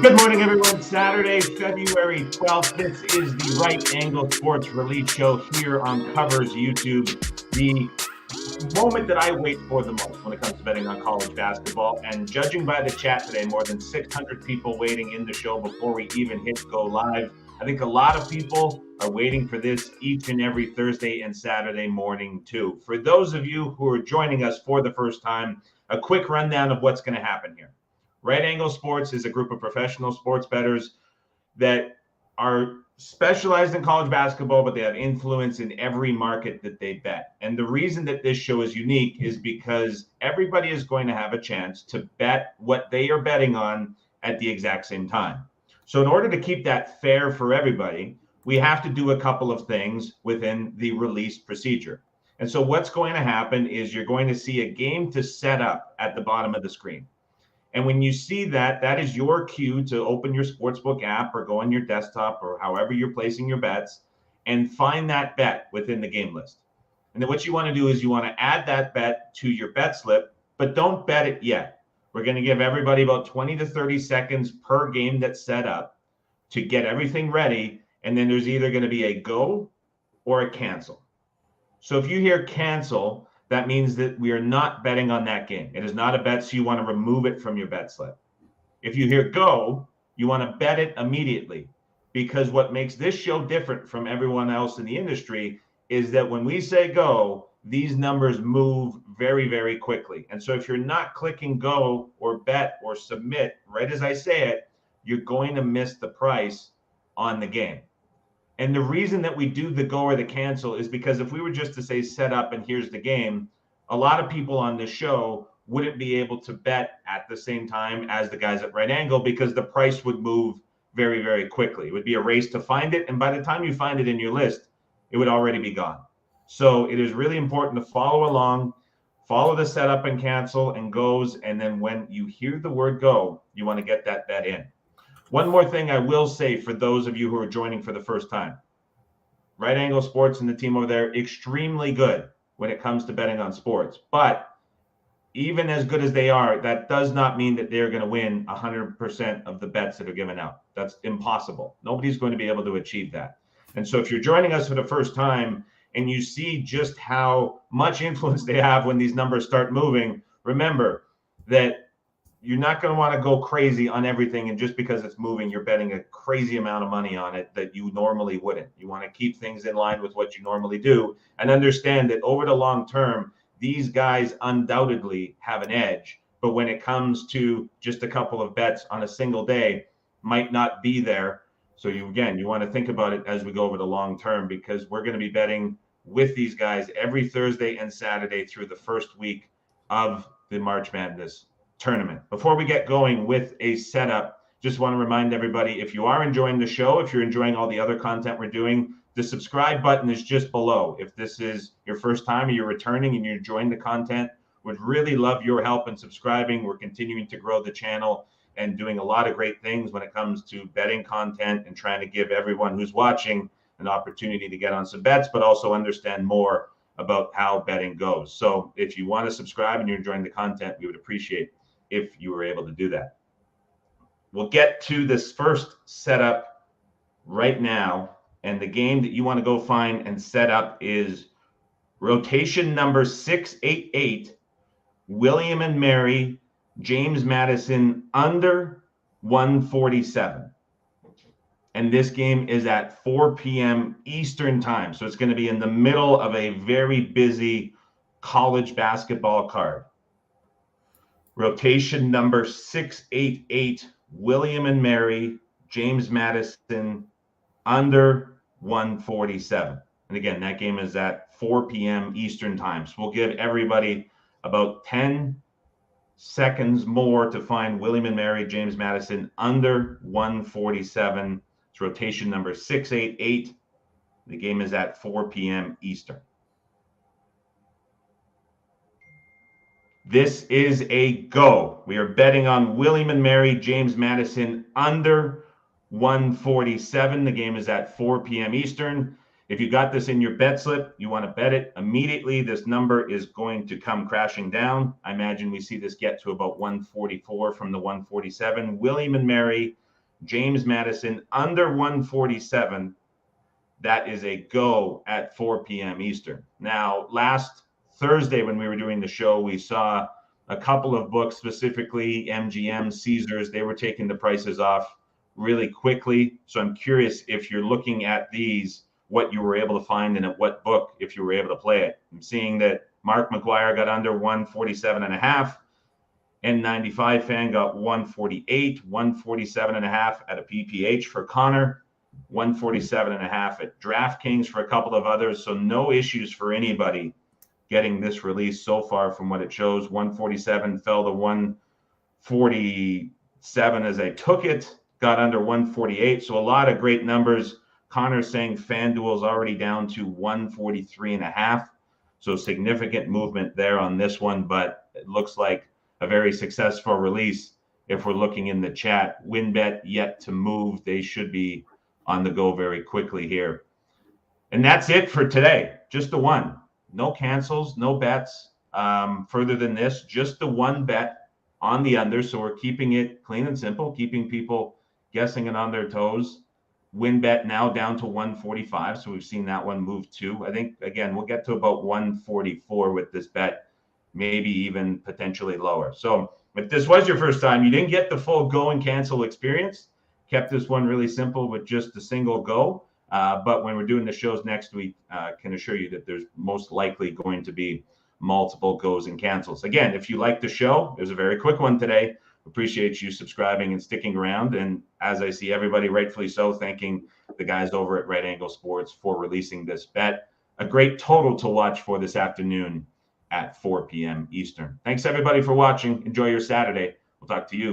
Good morning, everyone. Saturday, February 12th. This is the Right Angle Sports Release Show here on Covers YouTube. The moment that I wait for the most when it comes to betting on college basketball. And judging by the chat today, more than 600 people waiting in the show before we even hit go live. I think a lot of people are waiting for this each and every Thursday and Saturday morning, too. For those of you who are joining us for the first time, a quick rundown of what's going to happen here. Right Angle Sports is a group of professional sports bettors that are specialized in college basketball, but they have influence in every market that they bet. And the reason that this show is unique is because everybody is going to have a chance to bet what they are betting on at the exact same time. So in order to keep that fair for everybody, we have to do a couple of things within the release procedure. And so what's going to happen is you're going to see a game to set up at the bottom of the screen. And when you see that, that is your cue to open your sportsbook app or go on your desktop or however you're placing your bets and find that bet within the game list. And then what you want to do is you want to add that bet to your bet slip, but don't bet it yet. We're going to give everybody about 20 to 30 seconds per game that's set up to get everything ready. And then there's either going to be a go or a cancel. So if you hear cancel, that means that we are not betting on that game. It is not a bet, so you want to remove it from your bet slip. If you hear go, you want to bet it immediately, because what makes this show different from everyone else in the industry is that when we say go, these numbers move very, very quickly. And so if you're not clicking go or bet or submit right as I say it, you're going to miss the price on the game. And the reason that we do the go or the cancel is because if we were just to say set up and here's the game, a lot of people on this show wouldn't be able to bet at the same time as the guys at Right Angle because the price would move very, very quickly. It would be a race to find it. And by the time you find it in your list, it would already be gone. So it is really important to follow along, follow the setup and cancel and goes. And then when you hear the word go, you want to get that bet in. One more thing I will say for those of you who are joining for the first time. Right Angle Sports and the team over there, extremely good when it comes to betting on sports. But even as good as they are, that does not mean that they're going to win 100% of the bets that are given out. That's impossible. Nobody's going to be able to achieve that. And so if you're joining us for the first time and you see just how much influence they have when these numbers start moving, remember that you're not going to want to go crazy on everything. And just because it's moving, you're betting a crazy amount of money on it that you normally wouldn't. You want to keep things in line with what you normally do and understand that over the long term, these guys undoubtedly have an edge. But when it comes to just a couple of bets on a single day, might not be there. So you want to think about it as we go over the long term, because we're going to be betting with these guys every Thursday and Saturday through the first week of the March Madness tournament. Before we get going with a setup, just want to remind everybody, if you are enjoying the show, if you're enjoying all the other content we're doing, the subscribe button is just below. If this is your first time or you're returning and you're enjoying the content, would really love your help in subscribing. We're continuing to grow the channel and doing a lot of great things when it comes to betting content and trying to give everyone who's watching an opportunity to get on some bets, but also understand more about how betting goes. So if you want to subscribe and you're enjoying the content, we would appreciate if you were able to do that. We'll get to this first setup right now. And the game that you want to go find and set up is rotation number 688, William and Mary, James Madison under 147. And this game is at 4 p.m. Eastern time. So it's going to be in the middle of a very busy college basketball card. Rotation number 688, William and Mary, James Madison, under 147. And again, that game is at 4 p.m. Eastern time. So we'll give everybody about 10 seconds more to find William and Mary, James Madison, under 147. It's rotation number 688. The game is at 4 p.m. Eastern. This is a go. We are betting on William and Mary, James Madison, under 147. The game is at 4 p.m. Eastern. If you got this in your bet slip, you want to bet it immediately. This number is going to come crashing down. I imagine we see this get to about 144 from the 147. William and Mary, James Madison under 147. That is a go at 4 p.m. Eastern. Now, last Thursday when we were doing the show, we saw a couple of books, specifically MGM, Caesars. They were taking the prices off really quickly. So I'm curious if you're looking at these, what you were able to find and at what book, if you were able to play it. I'm seeing that Mark McGuire got under 147 and a half. N95 fan got 148, 147 and a half at a PPH for Connor, 147 and a half at DraftKings for a couple of others. So no issues for anybody getting this release so far from what it shows. 147 fell to 147 as I took it, got under 148. So a lot of great numbers. Connor's saying FanDuel's already down to 143 and a half. So significant movement there on this one, but it looks like a very successful release. If we're looking in the chat, WinBet yet to move. They should be on the go very quickly here. And that's it for today. Just the one. No cancels, no bets. Further than this, just the one bet on the under. So we're keeping it clean and simple, keeping people guessing and on their toes. WinBet now down to 145. So we've seen that one move too. I think, again, we'll get to about 144 with this bet, maybe even potentially lower. So if this was your first time, you didn't get the full go and cancel experience, kept this one really simple with just a single go. But when we're doing the shows next week, can assure you that there's most likely going to be multiple goes and cancels. Again, if you like the show, there's a very quick one today. Appreciate you subscribing and sticking around. And as I see everybody, rightfully so, thanking the guys over at Right Angle Sports for releasing this bet. A great total to watch for this afternoon at 4 p.m. Eastern. Thanks, everybody, for watching. Enjoy your Saturday. We'll talk to you